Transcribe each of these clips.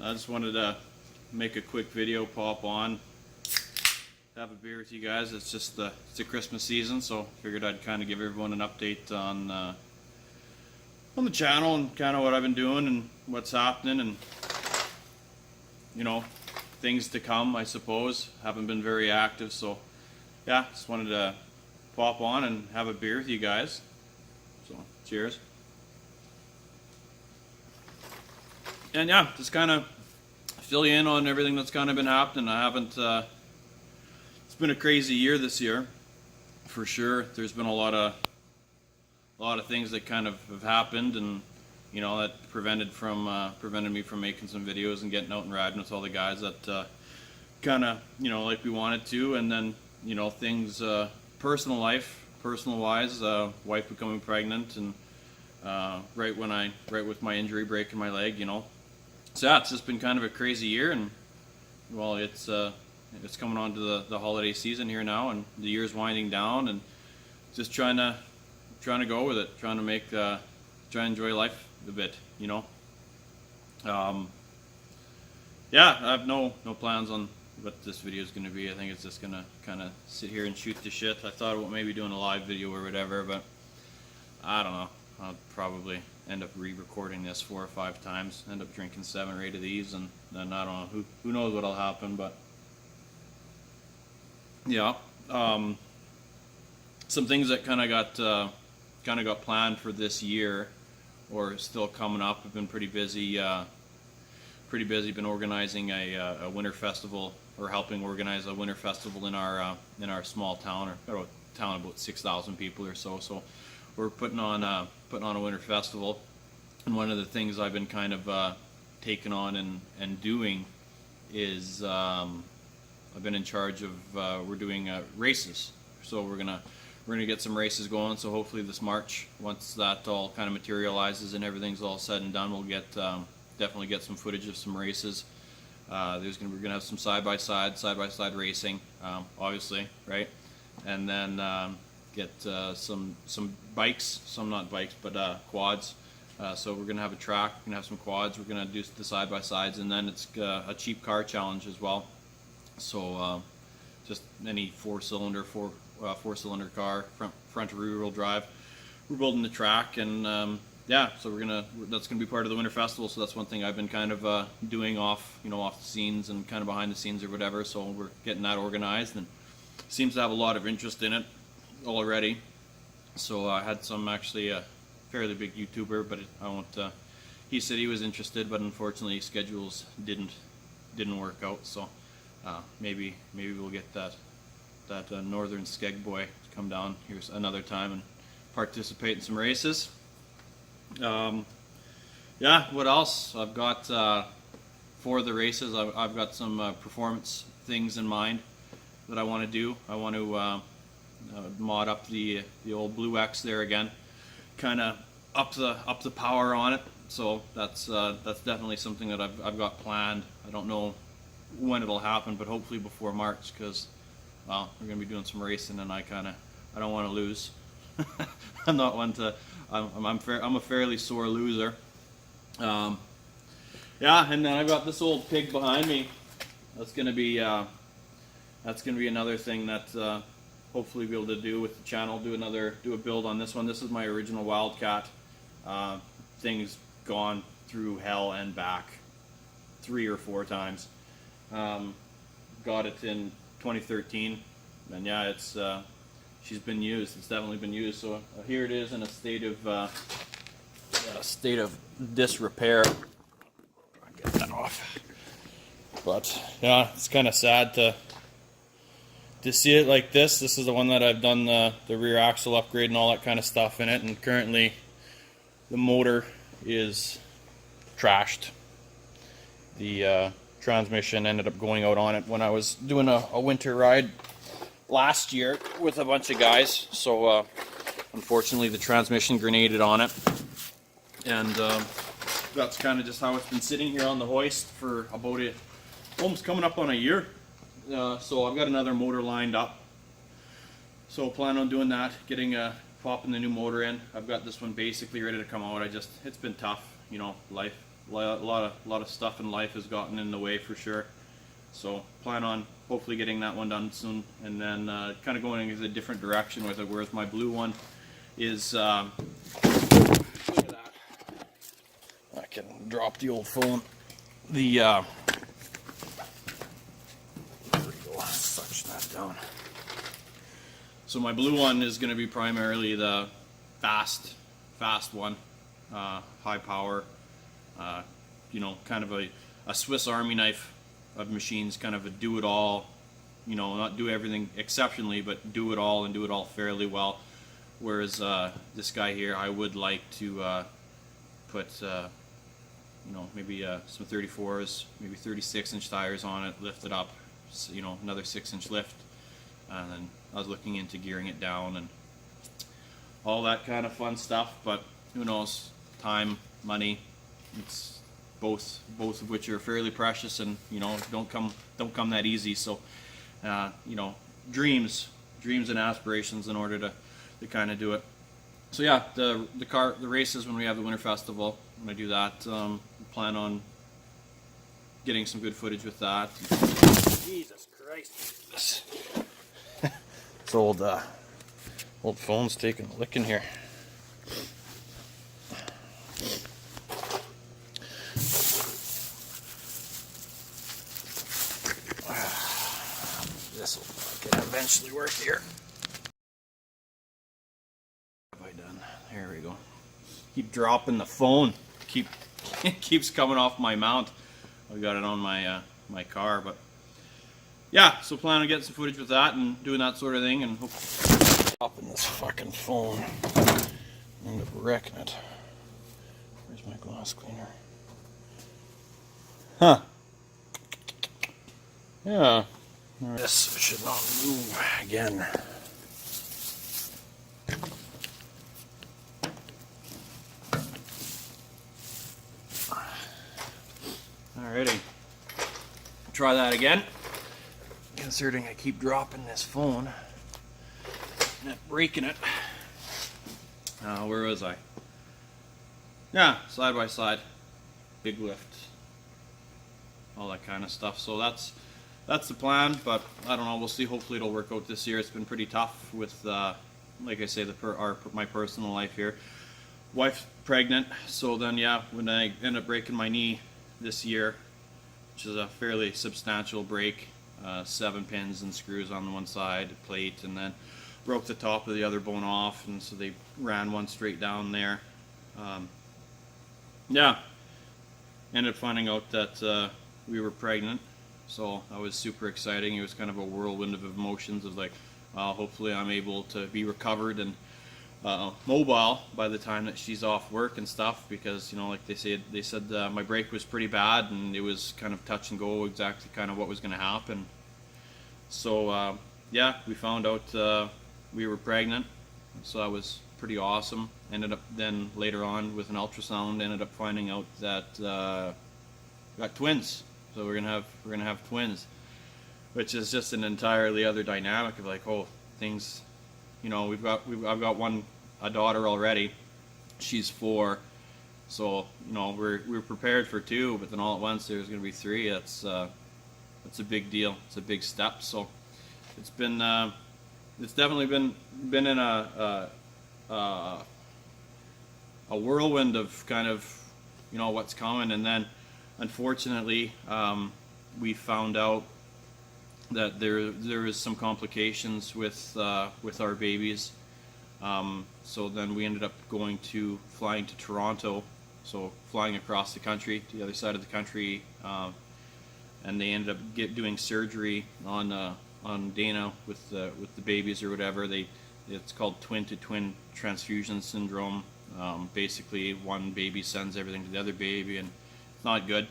I just wanted to make a quick video, pop on, have a beer with you guys. It's just it's the Christmas season, so figured I'd kind of give everyone an update on the channel and kind of what I've been doing and what's happening, and you know, things to come, I suppose. Haven't been very active, so yeah, just wanted to pop on and have a beer with you guys. So cheers. And yeah, just kind of fill you in on everything that's kind of been happening. I haven't, it's been a crazy year this year, for sure. There's been a lot of things that kind of have happened, and you know, that prevented me from making some videos and getting out and riding with all the guys that kind of, you know, like we wanted to. And then, you know, things, personal wise, wife becoming pregnant, and right with my injury, breaking my leg, you know. So yeah, it's just been kind of a crazy year, and well, it's coming on to the holiday season here now, and the year's winding down, and just trying to go with it, trying to enjoy life a bit, you know. Yeah, I have no plans on what this video is going to be. I think it's just going to kind of sit here and shoot the shit. I thought about maybe doing a live video or whatever, but I don't know. I'll probably end up re-recording this 4 or 5 times, end up drinking 7 or 8 of these, and then I don't know, who knows what'll happen. But yeah, some things that kind of got planned for this year, or still coming up. I've been pretty busy. Been organizing a winter festival, or helping organize a winter festival in our small town, or a town of about 6,000 people or so. So we're putting on a winter festival, and one of the things I've been kind of taking on and doing is I've been in charge of we're doing races. So we're gonna get some races going. So hopefully this March, once that all kind of materializes and everything's all said and done, we'll get definitely get some footage of some races. We're gonna have some side by side racing, obviously, right? And then get some bikes, some not bikes, but quads. So we're gonna have a track, we're gonna have some quads, we're gonna do the side by sides, and then it's a cheap car challenge as well. So just any four-cylinder car, front or rear wheel drive. We're building the track, and yeah, so that's gonna be part of the winter festival. So that's one thing I've been kind of doing off the scenes and kind of behind the scenes or whatever. So we're getting that organized, and seems to have a lot of interest in it already. So I had actually a fairly big YouTuber, but I won't. He said he was interested, but unfortunately schedules didn't work out. So maybe we'll get that northern skeg boy to come down here another time and participate in some races. Yeah, what else? I've got for the races, I've got some performance things in mind that I want to do. I want to mod up the old Blue X there again, kind of up the power on it. So that's definitely something that I've got planned. I don't know when it'll happen, but hopefully before March, because well, we're gonna be doing some racing, and I don't want to lose. I'm not one to. I'm a fairly sore loser. Yeah, and then I've got this old pig behind me. That's gonna be another thing that hopefully be able to do with the channel. Do a build on this one. This is my original Wildcat. Thing's gone through hell and back 3 or 4 times. Got it in 2013, and yeah, she's been used. It's definitely been used. So here it is in a state of disrepair. I'll get that off. But yeah, it's kind of sad to see it like this. This is the one that I've done the rear axle upgrade and all that kind of stuff in it, and currently the motor is trashed. The transmission ended up going out on it when I was doing a winter ride last year with a bunch of guys. So unfortunately the transmission grenaded on it, and that's kind of just how it's been sitting here on the hoist for about almost coming up on a year. So I've got another motor lined up, so plan on doing that, popping the new motor in. I've got this one basically ready to come out. It's been tough, you know, life a lot of stuff in life has gotten in the way for sure. So plan on hopefully getting that one done soon, and then kind of going in a different direction with it. Whereas my blue one is, look at that. I can drop the old phone. The there we go. Such that down. So my blue one is going to be primarily the fast one, high power. You know, kind of a Swiss Army knife of machines, kind of a do-it-all, you know, not do everything exceptionally, but do it all and do it all fairly well. Whereas this guy here, I would like to put, you know, maybe some 34s, maybe 36-inch tires on it, lift it up, you know, another 6-inch lift, and then I was looking into gearing it down and all that kind of fun stuff. But who knows? Time, money, it's both of which are fairly precious, and you know, don't come that easy. So you know, dreams and aspirations in order to kind of do it. So yeah, the races when we have the Winter Festival, when I do that, plan on getting some good footage with that. Jesus Christ, this old phone's taking a licking here. This will eventually work here. What have I done? There we go. Keep dropping the phone. It keeps coming off my mount. I've got it on my my car, but yeah. So plan on getting some footage with that and doing that sort of thing, and dropping this fucking phone. End up wrecking it. Where's my glass cleaner? Huh. Yeah. This should not move again. Alrighty. Try that again. Considering I keep dropping this phone and breaking it. Where was I? Yeah, side by side, big lift, all that kind of stuff. So that's the plan, but I don't know. We'll see. Hopefully, it'll work out this year. It's been pretty tough with, like I say, my personal life here. Wife's pregnant, so then yeah, when I end up breaking my knee this year, which is a fairly substantial break, 7 pins and screws on the one side, plate, and then broke the top of the other bone off, and so they ran one straight down there. Yeah, ended up finding out that we were pregnant, so that was super exciting. It was kind of a whirlwind of emotions of like, hopefully I'm able to be recovered and mobile by the time that she's off work and stuff, because you know, like they said my break was pretty bad and it was kind of touch and go exactly kind of what was going to happen. So yeah, we found out we were pregnant, so that was pretty awesome. Ended up then later on with an ultrasound, ended up finding out that we got twins. So we're gonna have twins, which is just an entirely other dynamic of like, oh, things, you know, I've got a daughter already. She's 4, so you know we're prepared for 2, but then all at once there's gonna be 3. That's a big deal. It's a big step. So it's been it's definitely been in a whirlwind of kind of, you know, what's coming. And then unfortunately we found out that there is some complications with our babies. So then we ended up flying to Toronto, so flying across the country to the other side of the country, and they ended up doing surgery on Dana with the babies or whatever. It's called twin-to-twin transfusion syndrome. Basically, one baby sends everything to the other baby, and it's not good,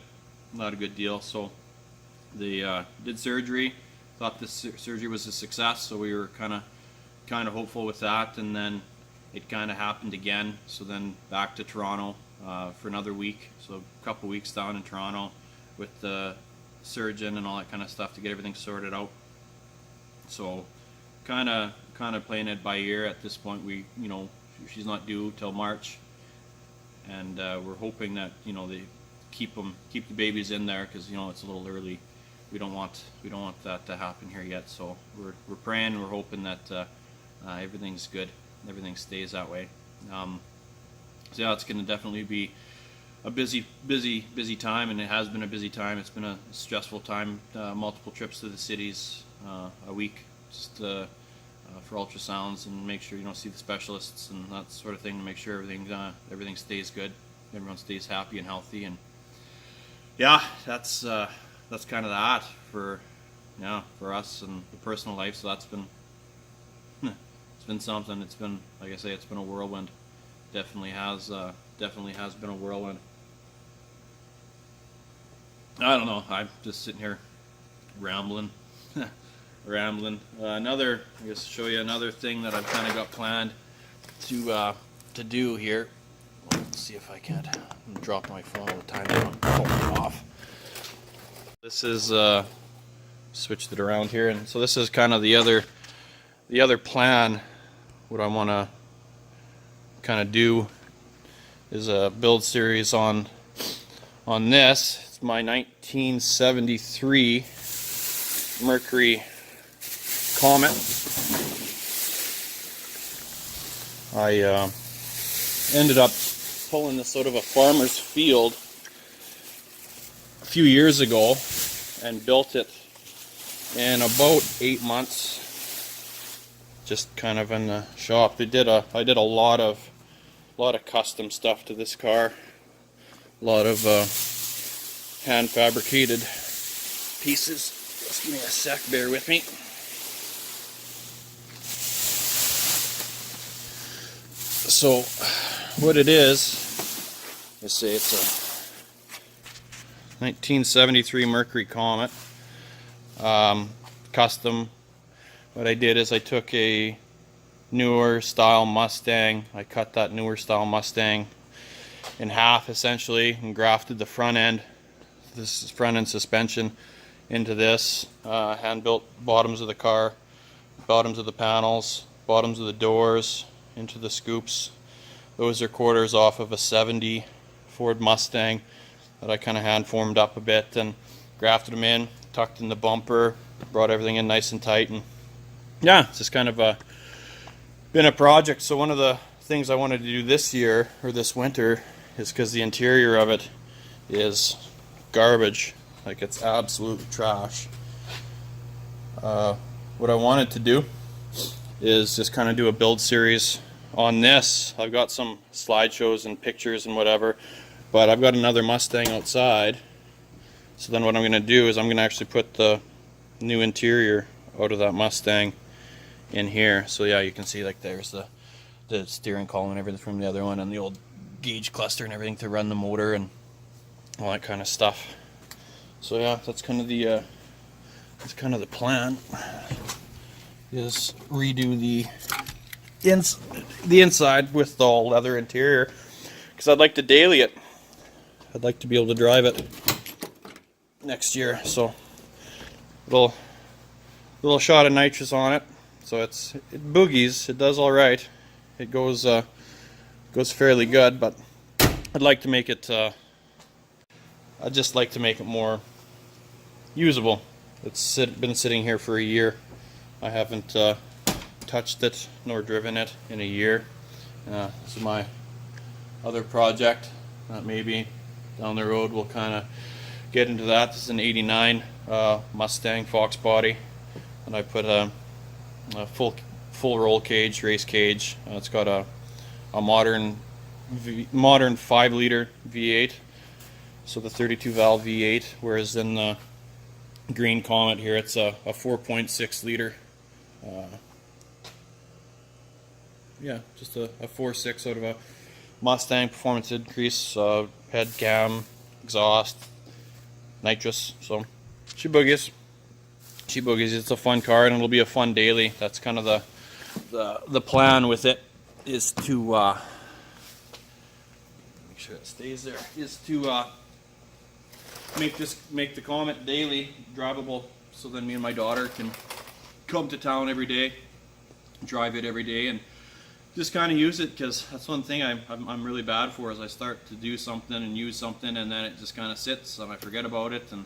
not a good deal. So they did surgery. Thought this surgery was a success, so we were kind of hopeful with that. And then it kind of happened again. So then back to Toronto for another week. So a couple weeks down in Toronto with the surgeon and all that kind of stuff to get everything sorted out. So kind of playing it by ear at this point. You know, she's not due till March, and we're hoping that, you know, they keep the babies in there, because you know it's a little early. We don't want that to happen here yet. So we're praying, we're hoping that everything's good, everything stays that way. So yeah, it's going to definitely be a busy time, and it has been a busy time. It's been a stressful time. Multiple trips to the cities a week, just for ultrasounds, and make sure see the specialists and that sort of thing, to make sure everything stays good, everyone stays happy and healthy. And yeah, that's kind of that for us and the personal life. So that's been it's been something. It's been, like I say, it's been a whirlwind. Definitely has been a whirlwind. I don't know. I'm just sitting here rambling. I guess show you another thing that I've kind of got planned to do here. Let's see if I can't. I'm dropping my phone all the time. Phone off. This is switched it around here, and so this is kind of the other plan. What I want to kind of do is a build series on this. It's my 1973 Mercury Comet. I ended up pulling this out of a farmer's field a few years ago and built it in about 8 months, just kind of in the shop. I did a lot of custom stuff to this car, a lot of hand fabricated pieces. Just give me a sec, bear with me. So what it is, let's say it's a 1973 Mercury Comet, custom. What I did is I took a newer style Mustang. I cut that newer style Mustang in half essentially and grafted the front end, this front end suspension, into this. Hand built bottoms of the car, bottoms of the panels, bottoms of the doors, into the scoops. Those are quarters off of a 70 Ford Mustang that I kind of hand formed up a bit and grafted them in, tucked in the bumper, brought everything in nice and tight. And yeah, it's just kind of been a project. So one of the things I wanted to do this year, or this winter, is because the interior of it is garbage, like it's absolute trash. What I wanted to do is just kind of do a build series on this. I've got some slideshows and pictures and whatever, but I've got another Mustang outside. So then what I'm going to do is I'm going to actually put the new interior out of that Mustang in here. So yeah, you can see like there's the steering column and everything from the other one, and the old gauge cluster and everything to run the motor and all that kind of stuff. So yeah, that's kind of the plan, is redo the inside with the all leather interior, because I'd like to daily it. I'd like to be able to drive it next year. So little shot of nitrous on it, so it boogies. It does all right. It goes fairly good, but I'd like to make it. I'd just like to make it more usable. It's been sitting here for a year. I haven't touched it nor driven it in a year. This is my other project that maybe down the road we'll kind of get into that. This is an 89 Mustang Fox body, and I put a full roll cage, race cage. It's got a modern 5-liter V8, so the 32 valve V8, whereas in the green Comet here it's a 4.6 liter. Yeah, just a 4.6 out of a Mustang. Performance increase, head cam, exhaust, nitrous. So she boogies. It's a fun car, and it'll be a fun daily. That's kind of the plan with it, is to make sure it stays there, is to make the Comet daily drivable, so then me and my daughter can come to town every day, drive it every day, and just kind of use it, because that's one thing I'm really bad for, is I start to do something and use something and then it just kind of sits and I forget about it. And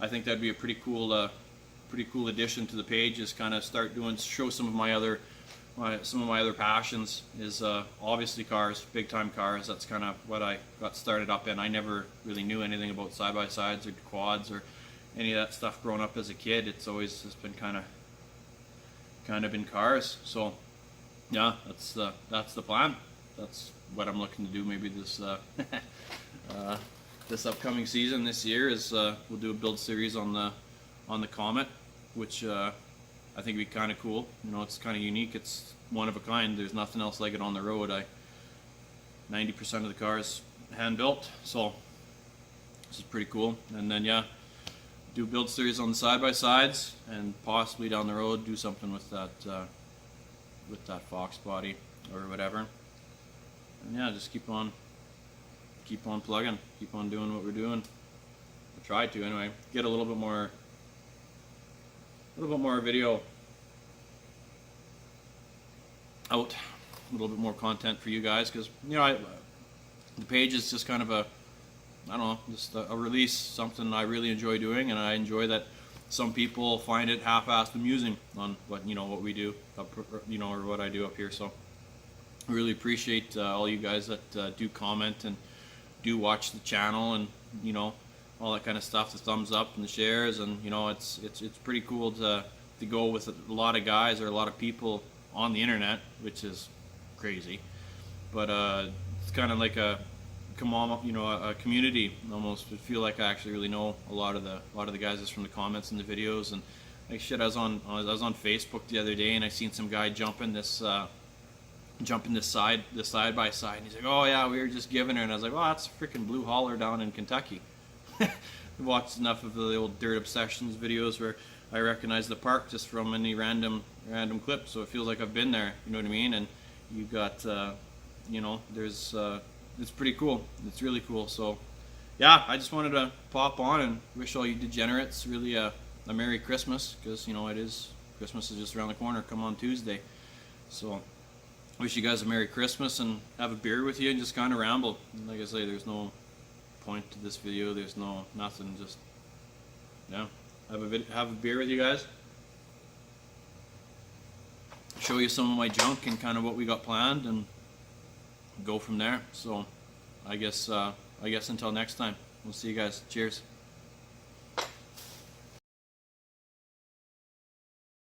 I think that'd be a pretty cool addition to the page, is kind of start doing, show some of my other passions. Is obviously cars, big time cars. That's kind of what I got started up in. I never really knew anything about side-by-sides or quads or any of that stuff growing up as a kid. It's always just been kind of been cars. So yeah, that's the plan. That's what I'm looking to do. Maybe this this upcoming season, this year, is we'll do a build series on the Comet, which I think would be kind of cool. You know, it's kind of unique. It's one of a kind. There's nothing else like it on the road. 90% of the car is hand built, so this is pretty cool. And then yeah, do a build series on the side-by-sides, and possibly down the road do something with that Fox body or whatever. And yeah, just keep on plugging, keep on doing what we're doing. We'll try to anyway. Get a little bit more video out, a little bit more content for you guys, because you know, the page is just kind of a, I don't know, just a release, something I really enjoy doing, and I enjoy that some people find it half-assed amusing on what we do, or what I do up here. So I really appreciate all you guys that do comment and do watch the channel, and all that kind of stuff, the thumbs up and the shares. And it's pretty cool to go with a lot of guys or a lot of people on the internet, which is crazy, but it's kind of like a a community almost. I feel like I actually really know a lot of the guys just from the comments and the videos. And like shit, I was on Facebook the other day, and I seen some guy jumping this side by side, and he's like, oh yeah, we were just giving her, and I was like, well, that's freaking Blue Holler down in Kentucky. I watched enough of the old Dirt Obsessions videos where I recognize the park just from any random clip, so it feels like I've been there, you know what I mean? And you got there's it's pretty cool. It's really cool. So yeah, I just wanted to pop on and wish all you degenerates really a Merry Christmas, because Christmas is just around the corner, come on Tuesday. So wish you guys a Merry Christmas, and have a beer with you and just kind of ramble. And like I say, there's no point to this video, there's nothing, just yeah, have a beer with you guys, show you some of my junk and kind of what we got planned, and go from there. So I guess until next time, we'll see you guys. Cheers.